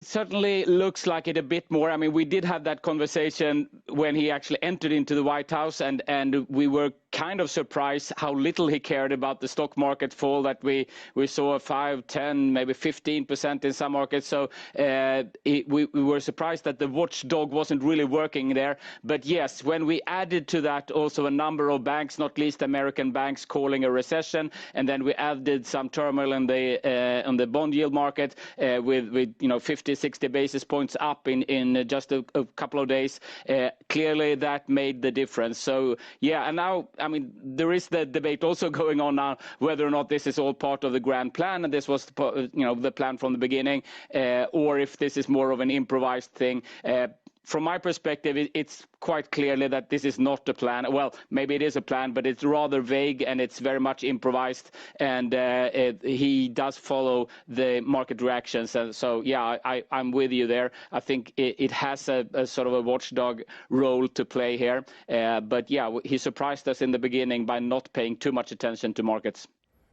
Certainly looks like it a bit more. I mean, we did have that conversation when he actually entered into the White House, and we were kind of surprised how little he cared about the stock market fall that we saw a 5, 10, maybe 15% in some markets. So we were surprised that the watchdog wasn't really working there. But yes, when we added to that also a number of banks, not least American banks, calling a recession, and then we added some turmoil in the bond yield market with 50-60 basis points up in just a couple of days. Clearly that made the difference. So yeah, and now, I mean, there is the debate also going on now whether or not this is all part of the grand plan, and this was the plan from the beginning, or if this is more of an improvised thing. From my perspective, it's quite clearly that this is not a plan. Well, maybe it is a plan, but it's rather vague and it's very much improvised. And he does follow the market reactions. And so, yeah, I'm with you there. I think it has a sort of a watchdog role to play here. But yeah, he surprised us in the beginning by not paying too much attention to markets.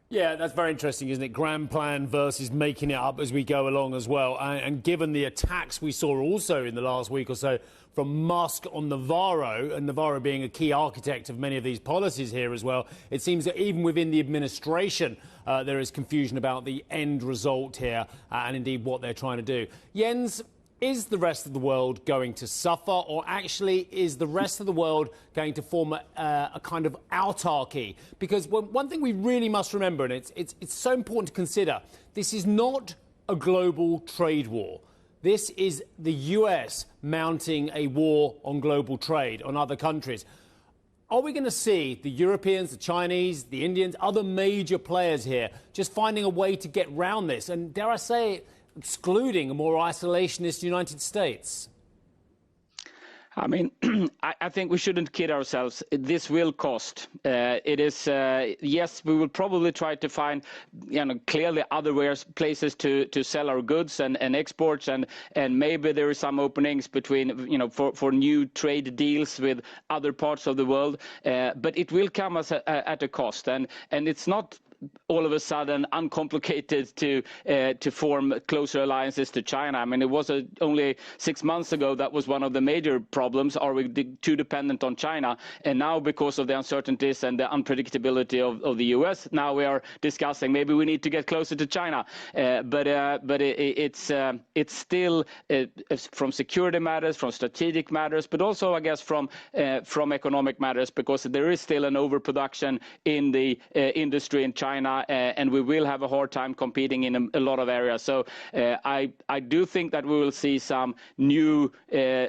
Yeah, that's very interesting, isn't it? Grand plan versus making it up as we go along as well. And given the attacks we saw also in the last week or so from Musk on Navarro, and Navarro being a key architect of many of these policies here as well, it seems that even within the administration, there is confusion about the end result here and indeed what they're trying to do. Jens, is the rest of the world going to suffer, or actually is the rest of the world going to form a kind of autarky? Because one thing we really must remember, and it's so important to consider, this is not a global trade war. This is the US mounting a war on global trade, on other countries. Are we going to see the Europeans, the Chinese, the Indians, other major players here just finding a way to get round this? And dare I say, excluding a more isolationist United States? I mean, I think we shouldn't kid ourselves. This will cost. It is, yes, we will probably try to find, clearly other places to sell our goods and exports, and maybe there are some openings between, for new trade deals with other parts of the world. But it will come at a cost, and it's not all of a sudden uncomplicated to form closer alliances to China. I mean, it was only 6 months ago that was one of the major problems. Are we too dependent on China? And now, because of the uncertainties and the unpredictability of the US, now we are discussing maybe we need to get closer to China. But it's still from security matters, from strategic matters, but also, I guess, from economic matters, because there is still an overproduction in the industry in China, and we will have a hard time competing in a lot of areas. So I do think that we will see some new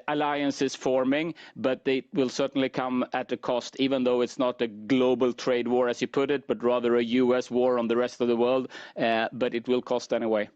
alliances forming, but they will certainly come at a cost, even though it's not a global trade war, as you put it, but rather a US war on the rest of the world. But it will cost anyway.